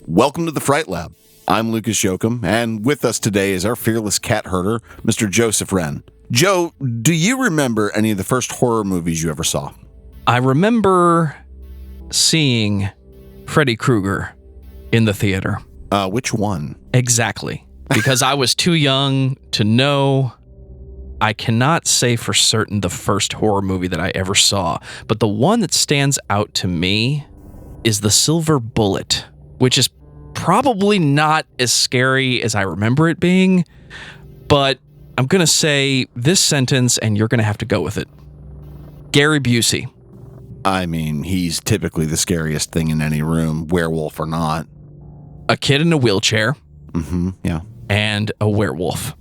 Welcome to the Fright Lab. I'm Lucas Yoakum, and with us today is our fearless cat herder, Mr. Joseph Wren. Joe, do you remember any of the first horror movies you ever saw? I remember seeing Freddy Krueger in the theater. Which one? Exactly. Because I was too young to know. I cannot say for certain the first horror movie that I ever saw, but the one that stands out to me is The Silver Bullet, which is probably not as scary as I remember it being, but I'm going to say this sentence and you're going to have to go with it. Gary Busey. I mean, he's typically the scariest thing in any room, werewolf or not. A kid in a wheelchair. Mm-hmm, yeah. And a werewolf.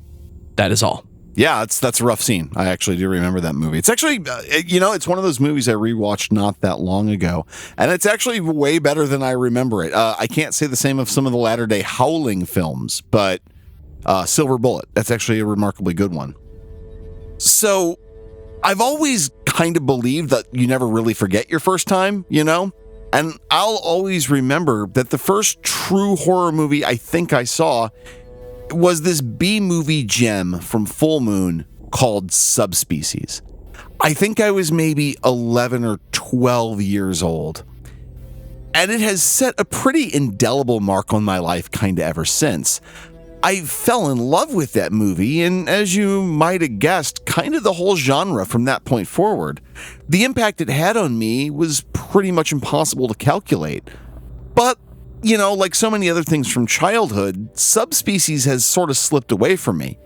That is all. Yeah, that's a rough scene. I actually do remember that movie. It's actually, it's one of those movies I rewatched not that long ago, and it's actually way better than I remember it. I can't say the same of some of the latter-day Howling films, but Silver Bullet, that's actually a remarkably good one. So, I've always kind of believed that you never really forget your first time, and I'll always remember that the first true horror movie I think I saw was this B-movie gem from Full Moon called Subspecies. I think I was maybe 11 or 12 years old. And it has set a pretty indelible mark on my life kind of ever since. I fell in love with that movie, and as you might have guessed, kind of the whole genre from that point forward. The impact it had on me was pretty much impossible to calculate. But like so many other things from childhood, Subspecies has sort of slipped away from me.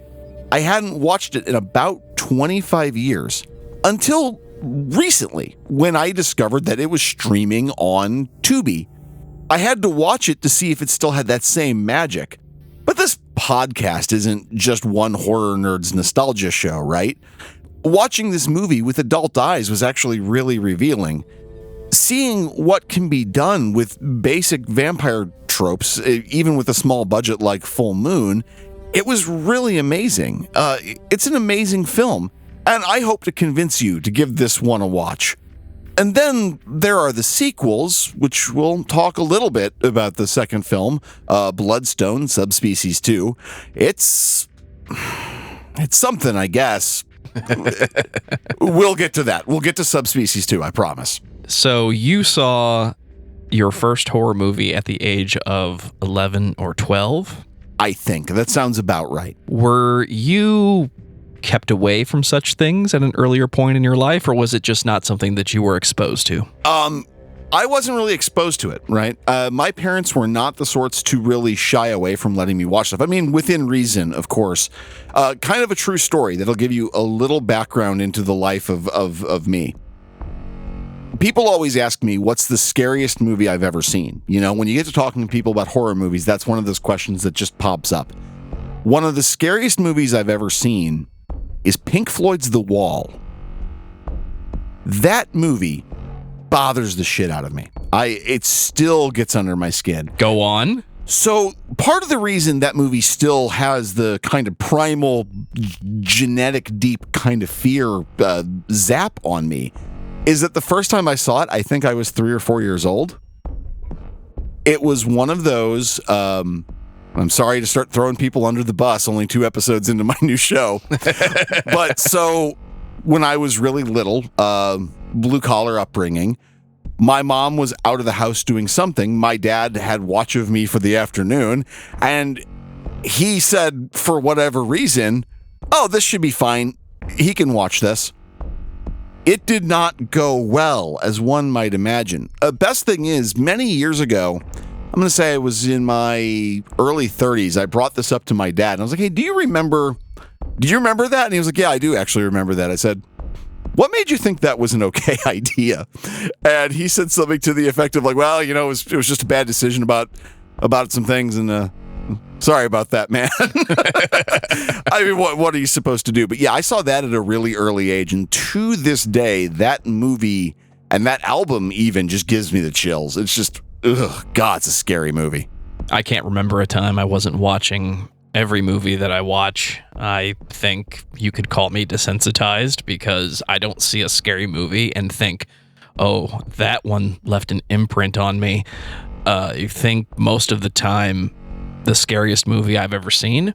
I hadn't watched it in about 25 years until recently when I discovered that it was streaming on Tubi. I had to watch it to see if it still had that same magic. But this podcast isn't just one horror nerd's nostalgia show, right? Watching this movie with adult eyes was actually really revealing. Seeing what can be done with basic vampire tropes, even with a small budget like Full Moon, it was really amazing. It's an amazing film, and I hope to convince you to give this one a watch. And then there are the sequels, which we'll talk a little bit about the second film, Bloodstone, Subspecies 2. It's something, I guess. We'll get to that. We'll get to Subspecies 2, I promise. So you saw your first horror movie at the age of 11 or 12? I think. That sounds about right. Were you kept away from such things at an earlier point in your life, or was it just not something that you were exposed to? I wasn't really exposed to it, right? My parents were not the sorts to really shy away from letting me watch stuff. I mean, within reason, of course. Kind of a true story that'll give you a little background into the life of me. People always ask me, what's the scariest movie I've ever seen? When you get to talking to people about horror movies, that's one of those questions that just pops up. One of the scariest movies I've ever seen is Pink Floyd's The Wall. That movie bothers the shit out of me. It still gets under my skin. Go on. So part of the reason that movie still has the kind of primal, genetic, deep kind of fear zap on me is that the first time I saw it, I think I was 3 or 4 years old. It was one of those, I'm sorry to start throwing people under the bus, only 2 episodes into my new show. But so when I was really little, blue collar upbringing, my mom was out of the house doing something. My dad had watch of me for the afternoon, and he said, for whatever reason, oh, this should be fine. He can watch this. It did not go well, as one might imagine. Best thing is, many years ago, I'm going to say I was in my early 30s, I brought this up to my dad, and I was like, hey, do you remember that? And he was like, yeah, I do actually remember that. I said, what made you think that was an okay idea? And he said something to the effect of like, well, it was just a bad decision about some things, and sorry about that, man. I mean, what are you supposed to do? But yeah, I saw that at a really early age, and to this day, that movie and that album even just gives me the chills. It's just, God, it's a scary movie. I can't remember a time I wasn't watching every movie that I watch. I think you could call me desensitized because I don't see a scary movie and think, oh, that one left an imprint on me. you think most of the time the scariest movie I've ever seen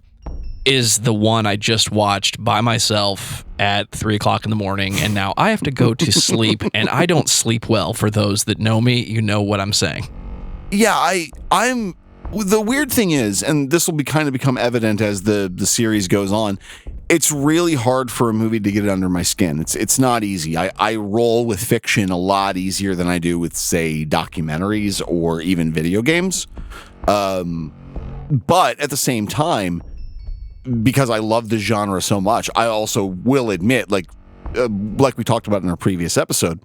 is the one I just watched by myself at 3 o'clock in the morning, and now I have to go to sleep, and I don't sleep well. For those that know me, you know what I'm saying. Yeah, I'm. The weird thing is, and this will become evident as the series goes on, it's really hard for a movie to get it under my skin. It's not easy. I roll with fiction a lot easier than I do with, say, documentaries or even video games. But at the same time, because I love the genre so much, I also will admit, like we talked about in our previous episode,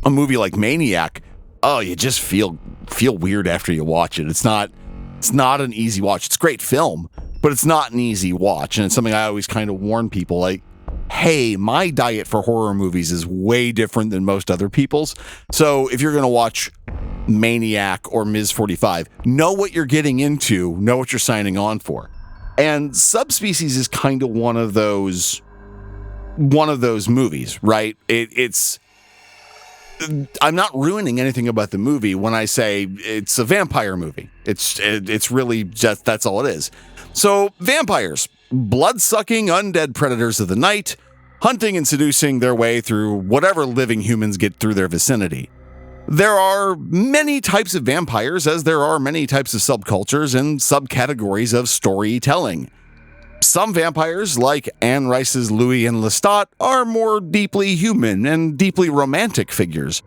a movie like Maniac, you just feel weird after you watch it. It's not an easy watch. It's a great film, but it's not an easy watch. And it's something I always kind of warn people, like, hey, my diet for horror movies is way different than most other people's. So if you're going to watch Maniac or Ms. 45, know what you're getting into, know what you're signing on for. And Subspecies is kind of one of those movies, right? It's I'm not ruining anything about the movie when I say it's a vampire movie. It's really just, that's all it is. So vampires, blood-sucking undead predators of the night, hunting and seducing their way through whatever living humans get through their vicinity. There are many types of vampires, as there are many types of subcultures and subcategories of storytelling. Some vampires, like Anne Rice's Louis and Lestat, are more deeply human and deeply romantic figures.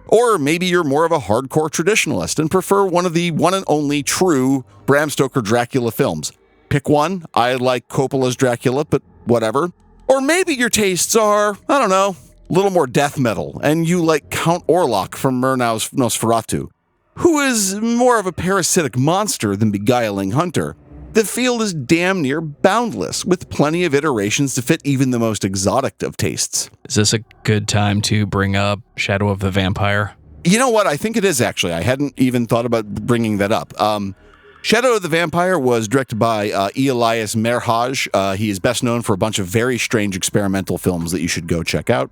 Or maybe you're more of a hardcore traditionalist and prefer one of the one and only true Bram Stoker Dracula films. Pick one. I like Coppola's Dracula, but whatever. Or maybe your tastes are, I don't know, a little more death metal, and you like Count Orlok from Murnau's Nosferatu, who is more of a parasitic monster than beguiling hunter. The field is damn near boundless, with plenty of iterations to fit even the most exotic of tastes. Is this a good time to bring up Shadow of the Vampire? You know what? I think it is, actually. I hadn't even thought about bringing that up. Shadow of the Vampire was directed by Elias Merhaj. He is best known for a bunch of very strange experimental films that you should go check out.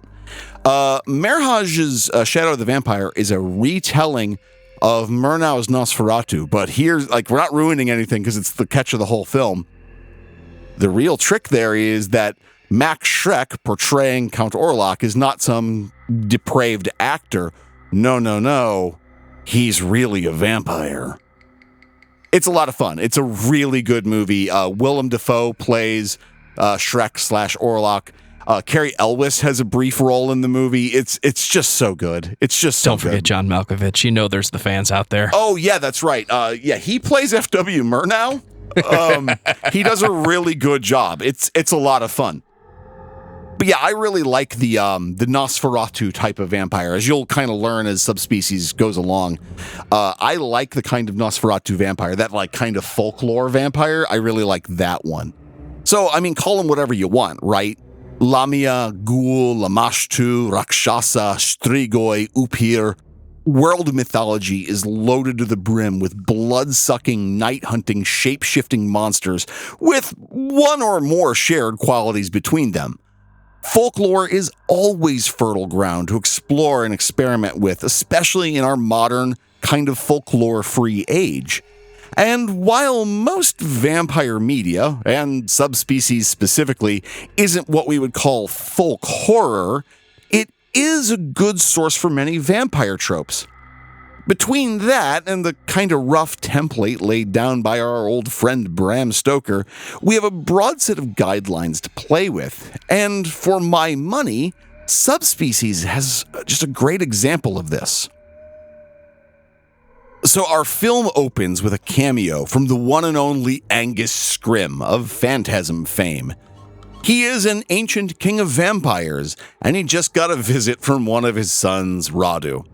Merhaj's Shadow of the Vampire is a retelling of Murnau's Nosferatu, but here's, like, we're not ruining anything because it's the catch of the whole film. The real trick there is that Max Schreck, portraying Count Orlok, is not some depraved actor. No. He's really a vampire. It's a lot of fun. It's a really good movie. Willem Dafoe plays Schreck/Orlok. Carrie Elwes has a brief role in the movie. It's just so good. It's just so good. Don't forget John Malkovich. You know there's the fans out there. Oh, yeah, that's right. He plays F.W. Murnau. He does a really good job. It's a lot of fun. But yeah, I really like the Nosferatu type of vampire, as you'll kind of learn as Subspecies goes along. I like the kind of Nosferatu vampire, that like kind of folklore vampire. I really like that one. So, I mean, call them whatever you want, right? Lamia, Ghoul, Lamashtu, Rakshasa, Strigoi, Upir. World mythology is loaded to the brim with blood-sucking, night-hunting, shape-shifting monsters with one or more shared qualities between them. Folklore is always fertile ground to explore and experiment with, especially in our modern, kind of folklore-free age. And while most vampire media, and Subspecies specifically, isn't what we would call folk horror, it is a good source for many vampire tropes. Between that and the kind of rough template laid down by our old friend Bram Stoker, we have a broad set of guidelines to play with. And for my money, Subspecies has just a great example of this. So our film opens with a cameo from the one and only Angus Scrimm of Phantasm fame. He is an ancient king of vampires, and he just got a visit from one of his sons, Radu.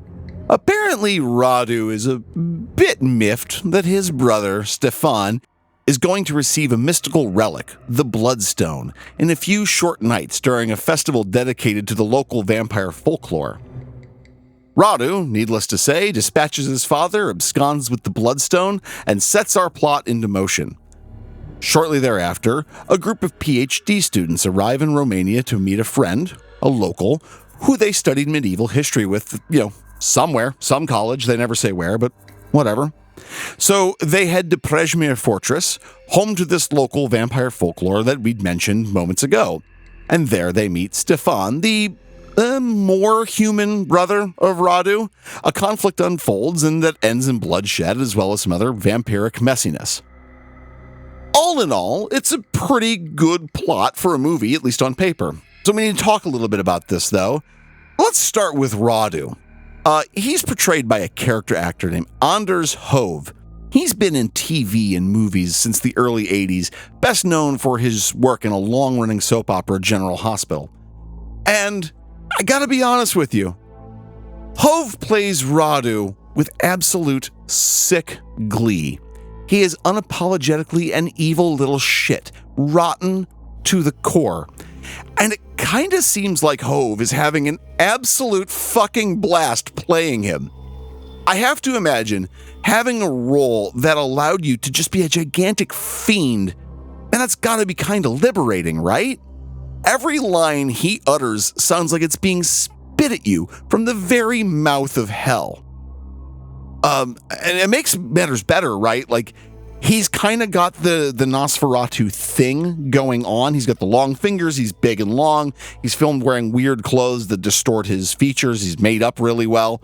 Apparently, Radu is a bit miffed that his brother, Stefan, is going to receive a mystical relic, the Bloodstone, in a few short nights during a festival dedicated to the local vampire folklore. Radu, needless to say, dispatches his father, absconds with the Bloodstone, and sets our plot into motion. Shortly thereafter, a group of PhD students arrive in Romania to meet a friend, a local, who they studied medieval history with, somewhere, some college, they never say where, but whatever. So they head to Prejmir Fortress, home to this local vampire folklore that we'd mentioned moments ago. And there they meet Stefan, the more human brother of Radu. A conflict unfolds and that ends in bloodshed as well as some other vampiric messiness. All in all, it's a pretty good plot for a movie, at least on paper. So we need to talk a little bit about this, though. Let's start with Radu. He's portrayed by a character actor named Anders Hove. He's been in TV and movies since the early 80s, best known for his work in a long-running soap opera, General Hospital. And I gotta be honest with you, Hove plays Radu with absolute sick glee. He is unapologetically an evil little shit, rotten to the core. And it kinda seems like Hove is having an absolute fucking blast playing him. I have to imagine having a role that allowed you to just be a gigantic fiend, and that's gotta be kinda liberating, right? Every line he utters sounds like it's being spit at you from the very mouth of hell. And it makes matters better, right? Like, he's kind of got the Nosferatu thing going on. He's got the long fingers. He's big and long. He's filmed wearing weird clothes that distort his features. He's made up really well.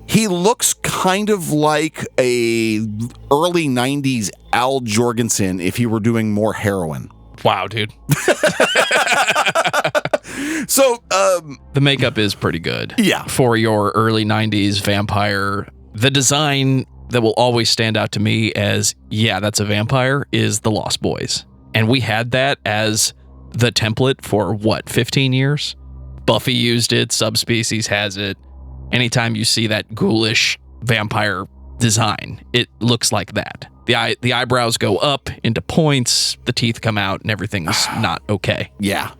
He looks kind of like a early 90s Al Jorgensen if he were doing more heroin. Wow, dude. So, the makeup is pretty good. Yeah. For your early 90s vampire. The design that will always stand out to me as, yeah, that's a vampire, is the Lost Boys. And we had that as the template for, 15 years? Buffy used it, Subspecies has it. Anytime you see that ghoulish vampire design, it looks like that. The eyebrows go up into points, the teeth come out, and everything's not okay. Yeah.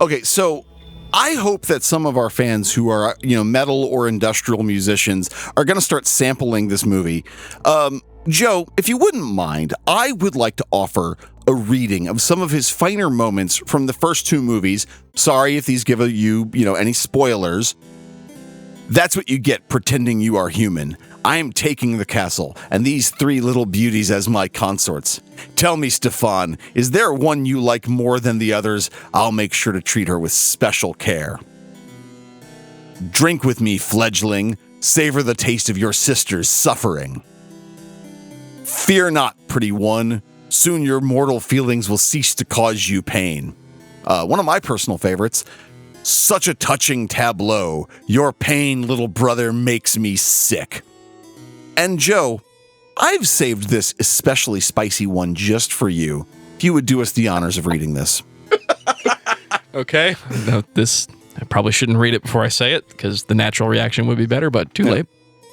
Okay, so I hope that some of our fans who are, metal or industrial musicians are going to start sampling this movie. Joe, if you wouldn't mind, I would like to offer a reading of some of his finer moments from the first two movies. Sorry if these give you, any spoilers. That's what you get pretending you are human. I am taking the castle, and these three little beauties as my consorts. Tell me, Stefan, is there one you like more than the others? I'll make sure to treat her with special care. Drink with me, fledgling. Savor the taste of your sister's suffering. Fear not, pretty one. Soon your mortal feelings will cease to cause you pain. One of my personal favorites. Such a touching tableau. Your pain, little brother, makes me sick. And Joe, I've saved this especially spicy one just for you. If you would do us the honors of reading this. Okay. No, I probably shouldn't read it before I say it, because the natural reaction would be better, but too late.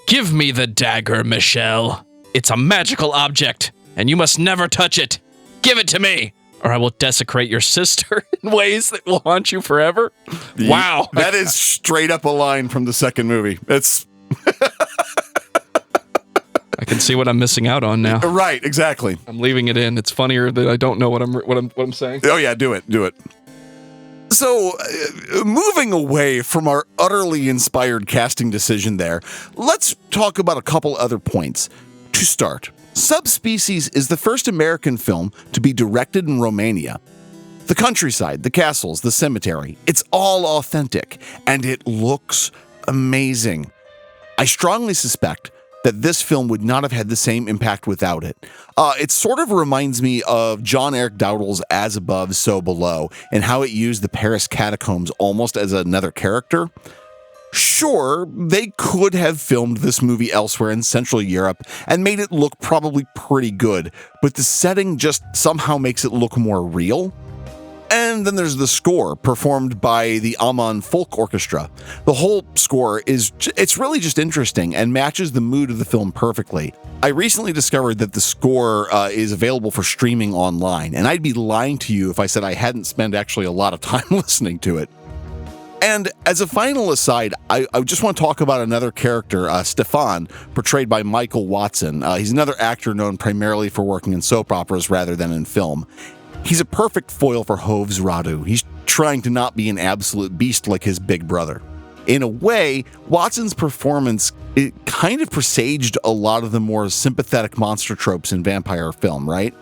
Give me the dagger, Michelle. It's a magical object, and you must never touch it. Give it to me, or I will desecrate your sister in ways that will haunt you forever. Wow. That is straight up a line from the second movie. It's... I can see what I'm missing out on now. Right, exactly. I'm leaving it in. It's funnier that I don't know what I'm saying. Oh yeah, do it. So, moving away from our utterly inspired casting decision there, let's talk about a couple other points. To start, Subspecies is the first American film to be directed in Romania. The countryside, the castles, the cemetery, it's all authentic, and it looks amazing. I strongly suspect that this film would not have had the same impact without it. It sort of reminds me of John Eric Dowdall's As Above, So Below, and how it used the Paris catacombs almost as another character. Sure, they could have filmed this movie elsewhere in Central Europe and made it look probably pretty good, but the setting just somehow makes it look more real. And then there's the score, performed by the Amman Folk Orchestra. The whole score it's really just interesting and matches the mood of the film perfectly. I recently discovered that the score is available for streaming online, and I'd be lying to you if I said I hadn't spent actually a lot of time listening to it. And as a final aside, I just want to talk about another character, Stefan, portrayed by Michael Watson. He's another actor known primarily for working in soap operas rather than in film. He's a perfect foil for Hove's Radu. He's trying to not be an absolute beast like his big brother. In a way, Watson's performance, it kind of presaged a lot of the more sympathetic monster tropes in vampire film, right?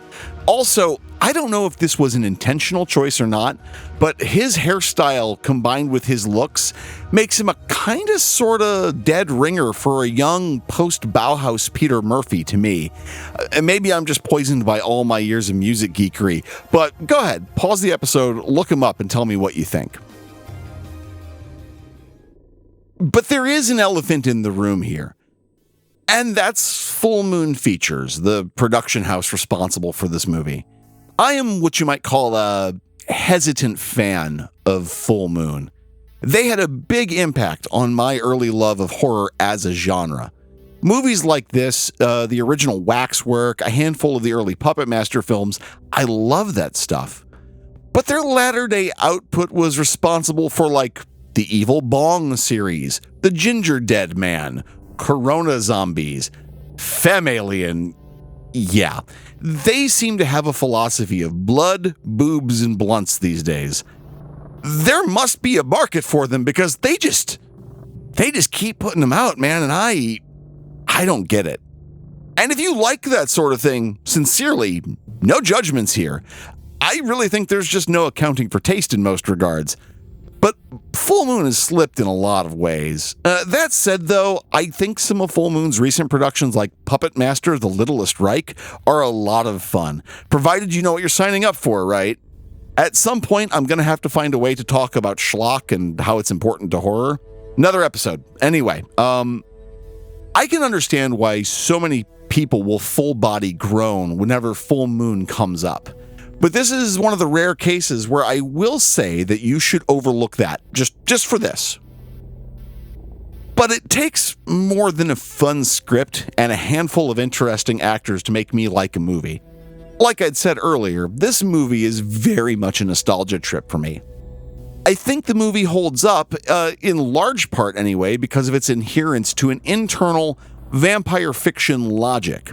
Also, I don't know if this was an intentional choice or not, but his hairstyle combined with his looks makes him a kind of sort of dead ringer for a young post-Bauhaus Peter Murphy to me. And maybe I'm just poisoned by all my years of music geekery, but go ahead, pause the episode, look him up, and tell me what you think. But there is an elephant in the room here. And that's Full Moon Features, the production house responsible for this movie. I am what you might call a hesitant fan of Full Moon. They had a big impact on my early love of horror as a genre. Movies like this, the original Waxwork, a handful of the early Puppet Master films, I love that stuff. But their latter-day output was responsible for like the Evil Bong series, The Ginger Dead Man, Corona Zombies, Femalien. Yeah, they seem to have a philosophy of blood, boobs, and blunts these days. There must be a market for them because they just keep putting them out, man, and I don't get it. And if you like that sort of thing, sincerely, no judgments here. I really think there's just no accounting for taste in most regards. But Full Moon has slipped in a lot of ways. That said, though, I think some of Full Moon's recent productions like Puppet Master, The Littlest Reich, are a lot of fun, provided you know what you're signing up for, right? At some point, I'm going to have to find a way to talk about schlock and how it's important to horror. Another episode. Anyway, I can understand why so many people will full-body groan whenever Full Moon comes up. But this is one of the rare cases where I will say that you should overlook that, just for this. But it takes more than a fun script and a handful of interesting actors to make me like a movie. Like I'd said earlier, this movie is very much a nostalgia trip for me. I think the movie holds up, in large part anyway, because of its adherence to an internal vampire fiction logic.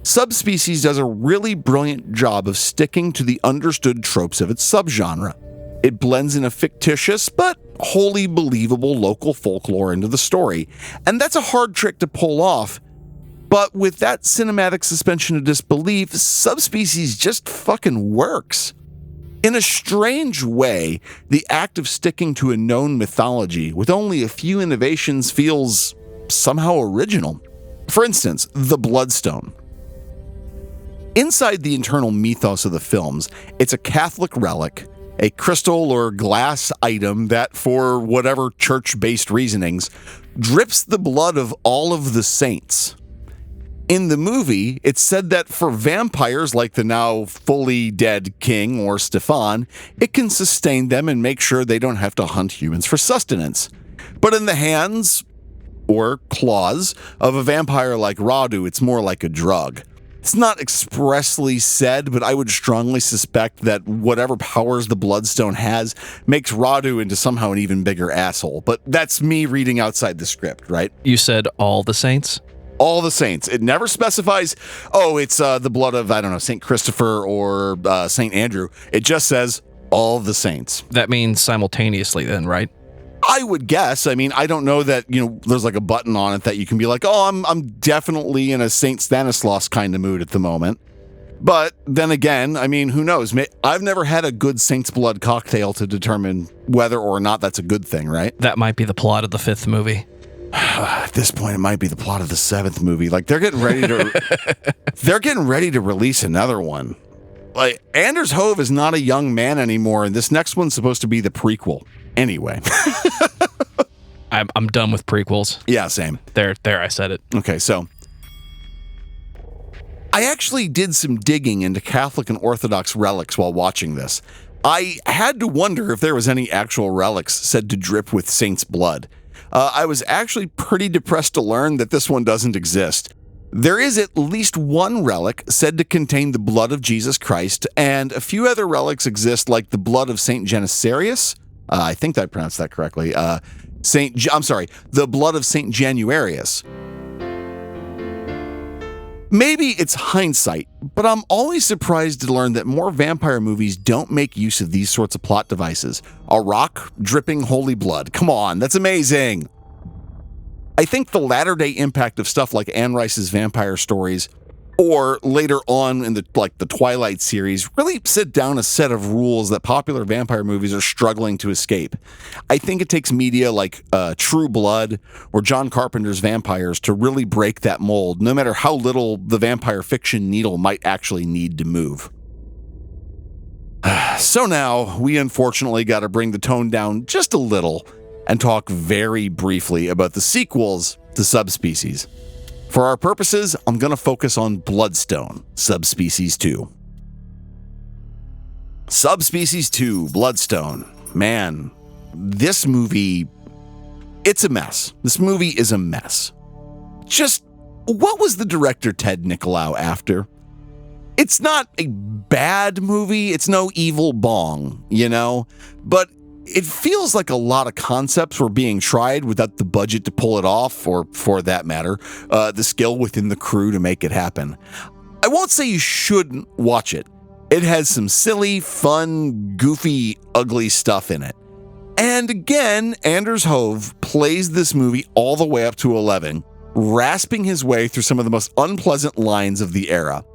Subspecies does a really brilliant job of sticking to the understood tropes of its subgenre. It blends in a fictitious but wholly believable local folklore into the story, and that's a hard trick to pull off. But with that cinematic suspension of disbelief, Subspecies just fucking works. In a strange way, the act of sticking to a known mythology with only a few innovations feels somehow original. For instance, the Bloodstone. Inside the internal mythos of the films, it's a Catholic relic, a crystal or glass item that, for whatever church-based reasonings, drips the blood of all of the saints. In the movie, it's said that for vampires like the now fully dead King or Stefan, it can sustain them and make sure they don't have to hunt humans for sustenance. But in the hands, or claws, of a vampire like Radu, it's more like a drug. It's not expressly said, but I would strongly suspect that whatever powers the Bloodstone has makes Radu into somehow an even bigger asshole. But that's me reading outside the script, right? You said all the saints? All the saints. It never specifies, oh, it's the blood of, I don't know, St. Christopher or St. Andrew. It just says all the saints. That means simultaneously then, right? I would guess. I mean, I don't know that, there's like a button on it that you can be like, oh, I'm definitely in a St. Stanislaus kind of mood at the moment. But then again, I mean, who knows? I've never had a good Saint's Blood cocktail to determine whether or not that's a good thing, right? That might be the plot of the 5th movie. At this point, it might be the plot of the 7th movie. Like, they're getting ready to release another one. Like, Anders Hove is not a young man anymore, and this next one's supposed to be the prequel. Anyway. I'm done with prequels. Yeah, same. There, I said it. Okay, so I actually did some digging into Catholic and Orthodox relics while watching this. I had to wonder if there was any actual relics said to drip with saint's blood. I was actually pretty depressed to learn that this one doesn't exist. There is at least one relic said to contain the blood of Jesus Christ, and a few other relics exist like the blood of Saint Januarius. I think I pronounced that correctly. The blood of Saint Januarius. Maybe it's hindsight, but I'm always surprised to learn that more vampire movies don't make use of these sorts of plot devices. A rock dripping holy blood. Come on, that's amazing. I think the latter-day impact of stuff like Anne Rice's vampire stories, or later on in the Twilight series, really set down a set of rules that popular vampire movies are struggling to escape. I think it takes media like True Blood or John Carpenter's Vampires to really break that mold, no matter how little the vampire fiction needle might actually need to move. So now, we unfortunately got to bring the tone down just a little and talk very briefly about the sequels to Subspecies. For our purposes, I'm going to focus on Bloodstone, Subspecies 2. Subspecies 2, Bloodstone. Man, this movie, it's a mess. This movie is a mess. Just, what was the director Ted Nicolau after? It's not a bad movie. It's no Evil Bong, but it feels like a lot of concepts were being tried without the budget to pull it off, or for that matter, the skill within the crew to make it happen. I won't say you shouldn't watch it. It has some silly, fun, goofy, ugly stuff in it. And again, Anders Hove plays this movie all the way up to 11, rasping his way through some of the most unpleasant lines of the era.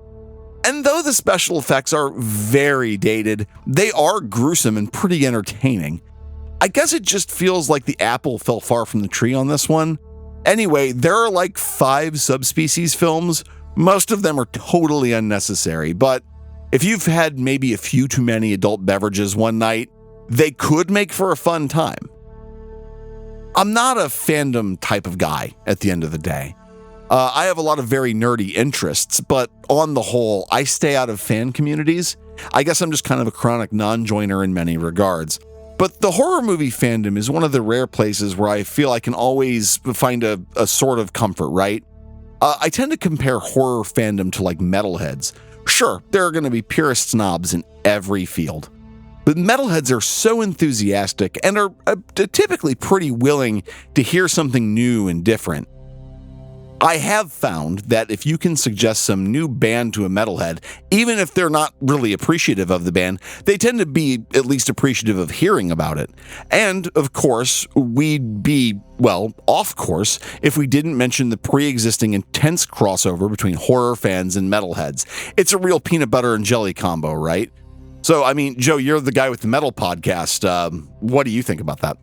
And though the special effects are very dated, they are gruesome and pretty entertaining. I guess it just feels like the apple fell far from the tree on this one. Anyway, there are like 5 Subspecies films. Most of them are totally unnecessary, but if you've had maybe a few too many adult beverages one night, they could make for a fun time. I'm not a fandom type of guy at the end of the day. I have a lot of very nerdy interests, but on the whole, I stay out of fan communities. I guess I'm just kind of a chronic non-joiner in many regards. But the horror movie fandom is one of the rare places where I feel I can always find a sort of comfort, right? I tend to compare horror fandom to like metalheads. Sure, there are going to be purist snobs in every field. But metalheads are so enthusiastic and are typically pretty willing to hear something new and different. I have found that if you can suggest some new band to a metalhead, even if they're not really appreciative of the band, they tend to be at least appreciative of hearing about it. And, of course, we'd be, off course if we didn't mention the pre-existing intense crossover between horror fans and metalheads. It's a real peanut butter and jelly combo, right? So, Joe, you're the guy with the metal podcast. What do you think about that?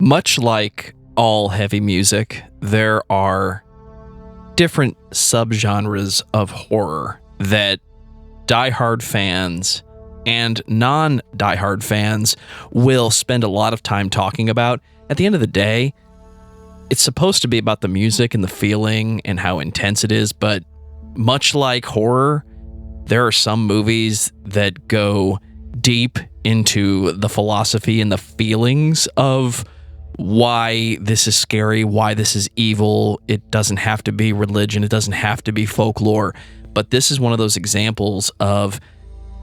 Much like all heavy music, there are different subgenres of horror that diehard fans and non-diehard fans will spend a lot of time talking about. At the end of the day, it's supposed to be about the music and the feeling and how intense it is, but much like horror, there are some movies that go deep into the philosophy and the feelings of why this is scary, why this is evil. It doesn't have to be religion. It doesn't have to be folklore. But this is one of those examples of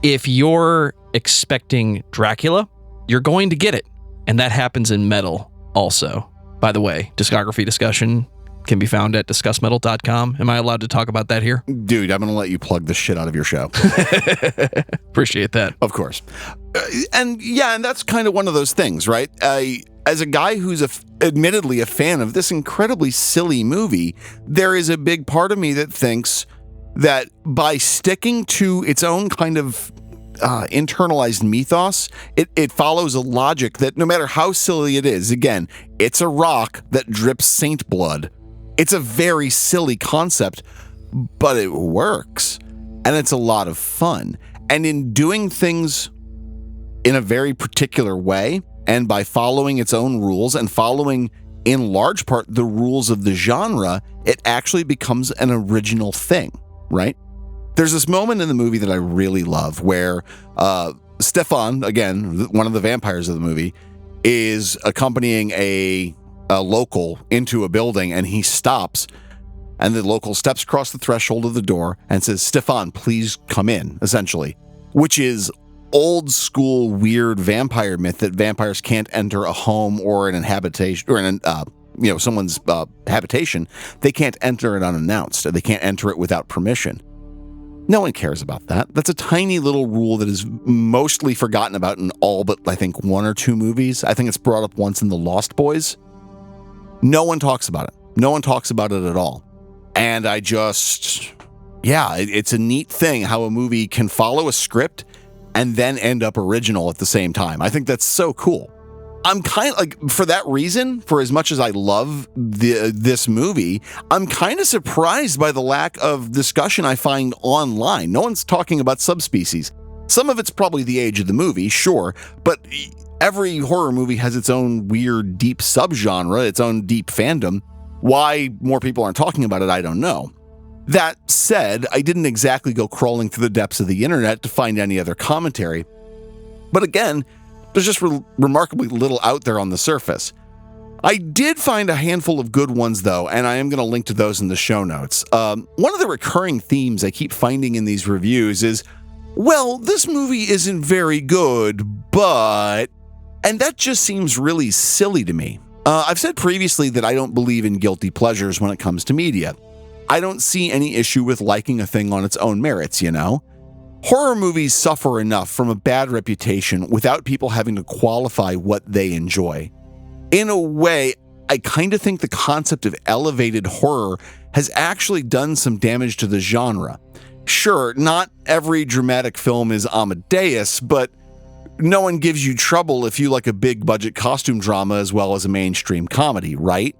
if you're expecting Dracula, you're going to get it. And that happens in metal also. By the way, discography discussion can be found at discussmetal.com. Am I allowed to talk about that here? Dude, I'm going to let you plug the shit out of your show. Appreciate that. Of course. And that's kind of one of those things, right? As a guy who's admittedly a fan of this incredibly silly movie, there is a big part of me that thinks that by sticking to its own kind of internalized mythos, it follows a logic that no matter how silly it is, again, it's a rock that drips saint blood. It's a very silly concept, but it works. And it's a lot of fun. And in doing things in a very particular way, and by following its own rules and following, in large part, the rules of the genre, it actually becomes an original thing, right? There's this moment in the movie that I really love where Stefan, again, one of the vampires of the movie, is accompanying a local into a building, and he stops, and the local steps across the threshold of the door and says, "Stefan, please come in," essentially, which is old school weird vampire myth that vampires can't enter a home or an habitation or someone's habitation, they can't enter it unannounced. They can't enter it without permission. No one cares about that. That's a tiny little rule that is mostly forgotten about in all but, I think, 1 or 2 movies. I think it's brought up once in The Lost Boys. No one talks about it. No one talks about it at all. And it's a neat thing how a movie can follow a script and then end up original at the same time. I think that's so cool. I'm kind of like, for that reason, for as much as I love this movie, I'm kind of surprised by the lack of discussion I find online. No one's talking about Subspecies. Some of it's probably the age of the movie, sure, but every horror movie has its own weird, deep subgenre, its own deep fandom. Why more people aren't talking about it, I don't know. That said, I didn't exactly go crawling through the depths of the internet to find any other commentary. But again, there's just remarkably little out there on the surface. I did find a handful of good ones, though, and I am going to link to those in the show notes. One of the recurring themes I keep finding in these reviews is, well, this movie isn't very good, but... And that just seems really silly to me. I've said previously that I don't believe in guilty pleasures when it comes to media. I don't see any issue with liking a thing on its own merits, Horror movies suffer enough from a bad reputation without people having to qualify what they enjoy. In a way, I kind of think the concept of elevated horror has actually done some damage to the genre. Sure, not every dramatic film is Amadeus, but no one gives you trouble if you like a big budget costume drama as well as a mainstream comedy, right?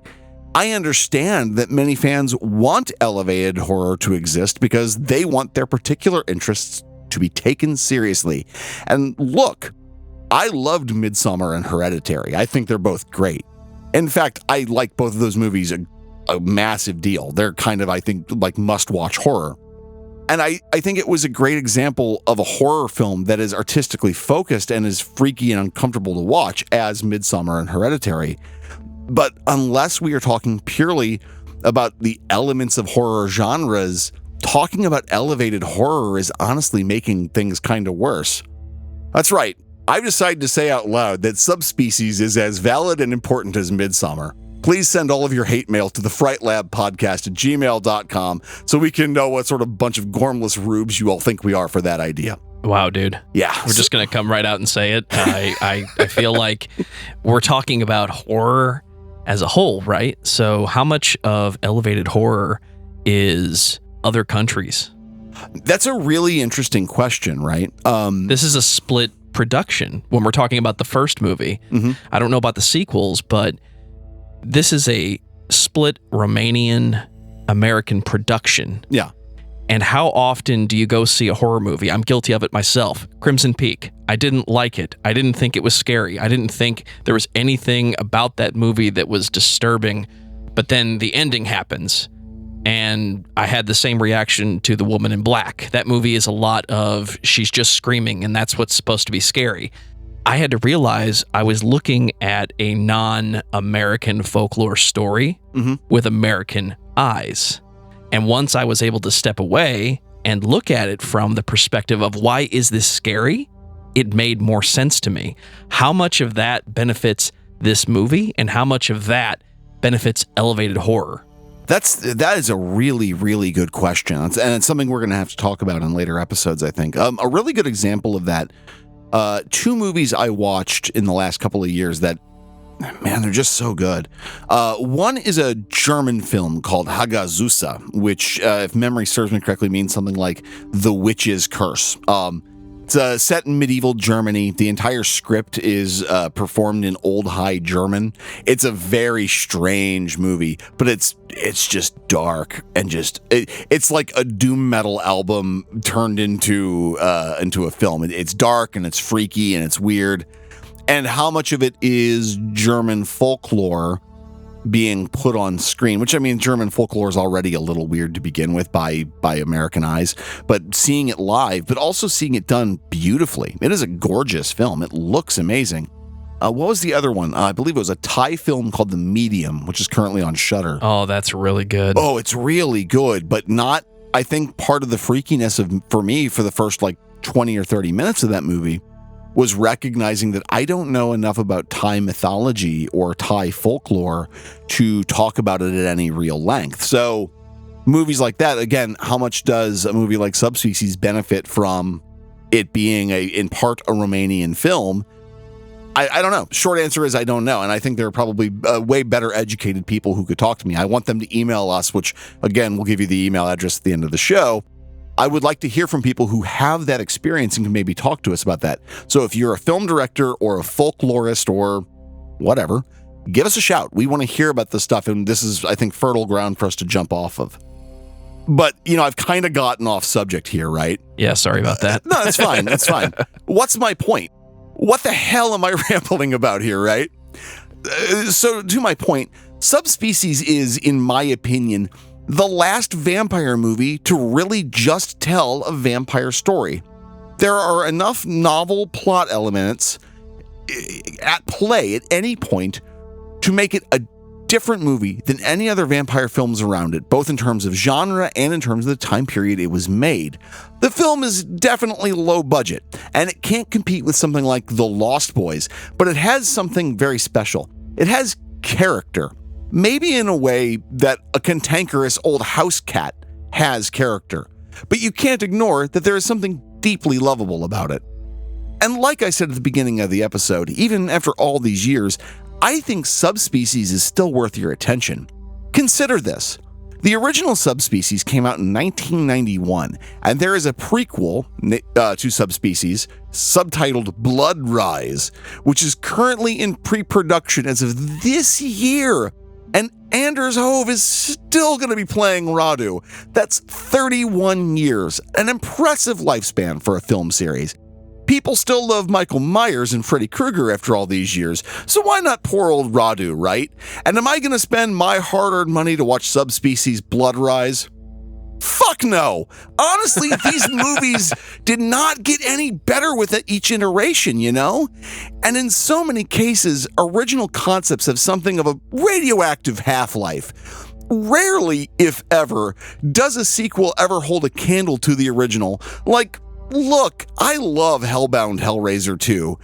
I understand that many fans want elevated horror to exist because they want their particular interests to be taken seriously. And look, I loved Midsommar and Hereditary. I think they're both great. In fact, I like both of those movies a massive deal. They're kind of, I think, like must-watch horror. And I think it was a great example of a horror film that is artistically focused and is freaky and uncomfortable to watch as Midsommar and Hereditary. But unless we are talking purely about the elements of horror genres, talking about elevated horror is honestly making things kind of worse. That's right. I've decided to say out loud that Subspecies is as valid and important as Midsommar. Please send all of your hate mail to the frightlabpodcast@gmail.com so we can know what sort of bunch of gormless rubes you all think we are for that idea. Wow, dude. Yeah. We're just going to come right out and say it. I feel like we're talking about horror as a whole, right? So how much of elevated horror is other countries? That's a really interesting question, right? This is a split production when we're talking about the first movie. Mm-hmm. I don't know about the sequels, but this is a split Romanian-American production. Yeah. And how often do you go see a horror movie? I'm guilty of it myself. Crimson Peak. I didn't like it. I didn't think it was scary. I didn't think there was anything about that movie that was disturbing. But then the ending happens, and I had the same reaction to The Woman in Black. That movie is a lot of she's just screaming, and that's what's supposed to be scary. I had to realize I was looking at a non-American folklore story with American eyes. And once I was able to step away and look at it from the perspective of why is this scary, it made more sense to me. How much of that benefits this movie and how much of that benefits elevated horror? That is a really, really good question. And it's something we're going to have to talk about in later episodes, I think. A really good example of that, 2 movies I watched in the last couple of years that, man, they're just so good. One is a German film called Hagazusa, which, if memory serves me correctly, means something like The Witch's Curse. It's set in medieval Germany. The entire script is performed in Old High German. It's a very strange movie, but it's just dark and it's like a doom metal album turned into a film. It's dark and it's freaky and it's weird. And how much of it is German folklore being put on screen, which, I mean, German folklore is already a little weird to begin with by American eyes, but seeing it live, but also seeing it done beautifully. It is a gorgeous film. It looks amazing. What was the other one? I believe it was a Thai film called The Medium, which is currently on Shudder. Oh, that's really good. Oh, it's really good, but not, I think part of the freakiness for me for the first like 20 or 30 minutes of that movie was recognizing that I don't know enough about Thai mythology or Thai folklore to talk about it at any real length. So movies like that, again, how much does a movie like Subspecies benefit from it being in part a Romanian film? I don't know. Short answer is I don't know. And I think there are probably way better educated people who could talk to me. I want them to email us, which, again, we'll give you the email address at the end of the show. I would like to hear from people who have that experience and can maybe talk to us about that. So if you're a film director or a folklorist or whatever, give us a shout. We want to hear about this stuff. And this is, I think, fertile ground for us to jump off of. But, I've kind of gotten off subject here, right? Yeah, sorry about that. No, that's fine. That's fine. What's my point? What the hell am I rambling about here, right? So to my point, Subspecies is, in my opinion, the last vampire movie to really just tell a vampire story. There are enough novel plot elements at play at any point to make it a different movie than any other vampire films around it, both in terms of genre and in terms of the time period it was made. The film is definitely low budget, and it can't compete with something like The Lost Boys, but it has something very special. It has character, maybe in a way that a cantankerous old house cat has character, but you can't ignore that there is something deeply lovable about it. And like I said at the beginning of the episode, even after all these years, I think Subspecies is still worth your attention. Consider this. The original Subspecies came out in 1991, and there is a prequel to Subspecies subtitled Blood Rise, which is currently in pre-production as of this year. And Anders Hove is still going to be playing Radu. That's 31 years, an impressive lifespan for a film series. People still love Michael Myers and Freddy Krueger after all these years, so why not poor old Radu, right? And am I going to spend my hard-earned money to watch Subspecies Blood Rise? Fuck no! Honestly, these movies did not get any better with each iteration, And in so many cases, original concepts have something of a radioactive half-life. Rarely, if ever, does a sequel ever hold a candle to the original, like, look, I love Hellbound Hellraiser 2.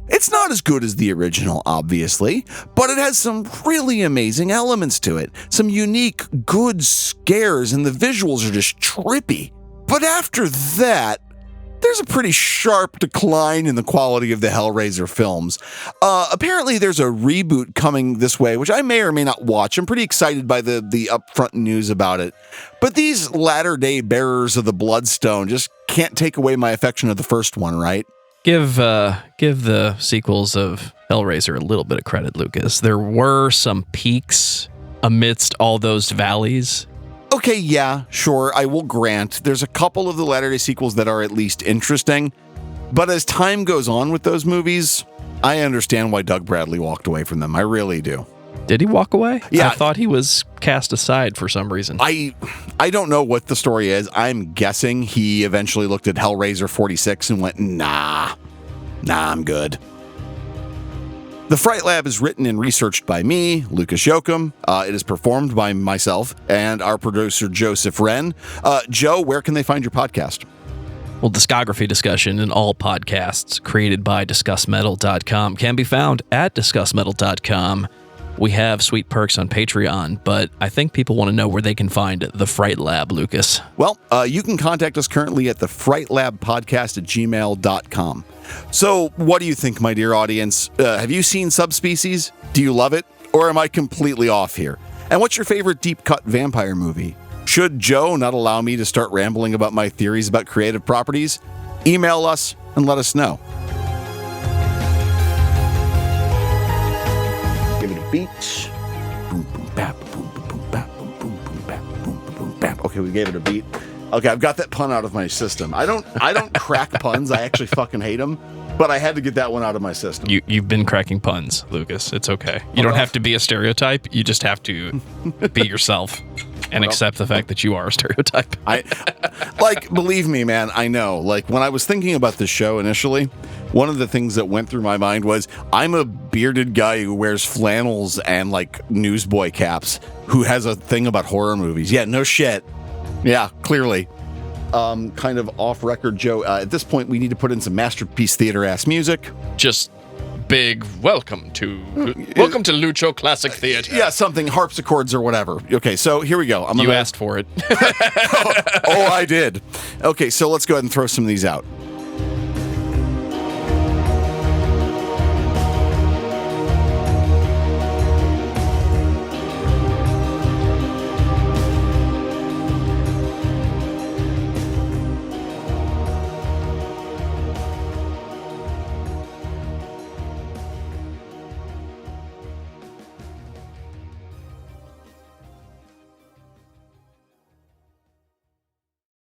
It's not as good as the original, obviously, but it has some really amazing elements to it. Some unique, good scares, and the visuals are just trippy. But after that, there's a pretty sharp decline in the quality of the Hellraiser films. Apparently, there's a reboot coming this way, which I may or may not watch. I'm pretty excited by the upfront news about it. But these latter-day bearers of the Bloodstone just can't take away my affection of the first one, right? Give the sequels of Hellraiser a little bit of credit, Lucas. There were some peaks amidst all those valleys. Okay, yeah, sure, I will grant. There's a couple of the latter-day sequels that are at least interesting. But as time goes on with those movies, I understand why Doug Bradley walked away from them. I really do. Did he walk away? Yeah. I thought he was cast aside for some reason. I don't know what the story is. I'm guessing he eventually looked at Hellraiser 46 and went, nah, I'm good. The Fright Lab is written and researched by me, Lucas Yoakum. It is performed by myself and our producer, Joseph Wren. Joe, where can they find your podcast? Well, discography discussion and all podcasts created by DiscussMetal.com can be found at DiscussMetal.com. We have sweet perks on Patreon, but I think people want to know where they can find the Fright Lab, Lucas. Well, you can contact us currently at thefrightlabpodcast@gmail.com. So what do you think, my dear audience? Have you seen Subspecies? Do you love it? Or am I completely off here? And what's your favorite deep-cut vampire movie? Should Joe not allow me to start rambling about my theories about creative properties? Email us and let us know. Give it a beat. Boom, boom, bap, boom, boom, boom, bap, boom, boom, boom, bap, boom, boom, boom, bap. Okay, we gave it a beat. Okay, I've got that pun out of my system. I don't crack puns. I actually fucking hate them, but I had to get that one out of my system. You've been cracking puns, Lucas. It's okay. You don't have to be a stereotype. You just have to be yourself and accept the fact that you are a stereotype. Believe me, man, I know. Like, when I was thinking about this show initially, one of the things that went through my mind was, I'm a bearded guy who wears flannels and, newsboy caps who has a thing about horror movies. Yeah, no shit. Yeah, clearly. kind of off-record, Joe. At this point, we need to put in some Masterpiece Theater-ass music. Just big welcome to Lucho Classic Theater. Yeah, something, harpsichords or whatever. Okay, so here we go. You asked for it. Oh, I did. Okay, so let's go ahead and throw some of these out.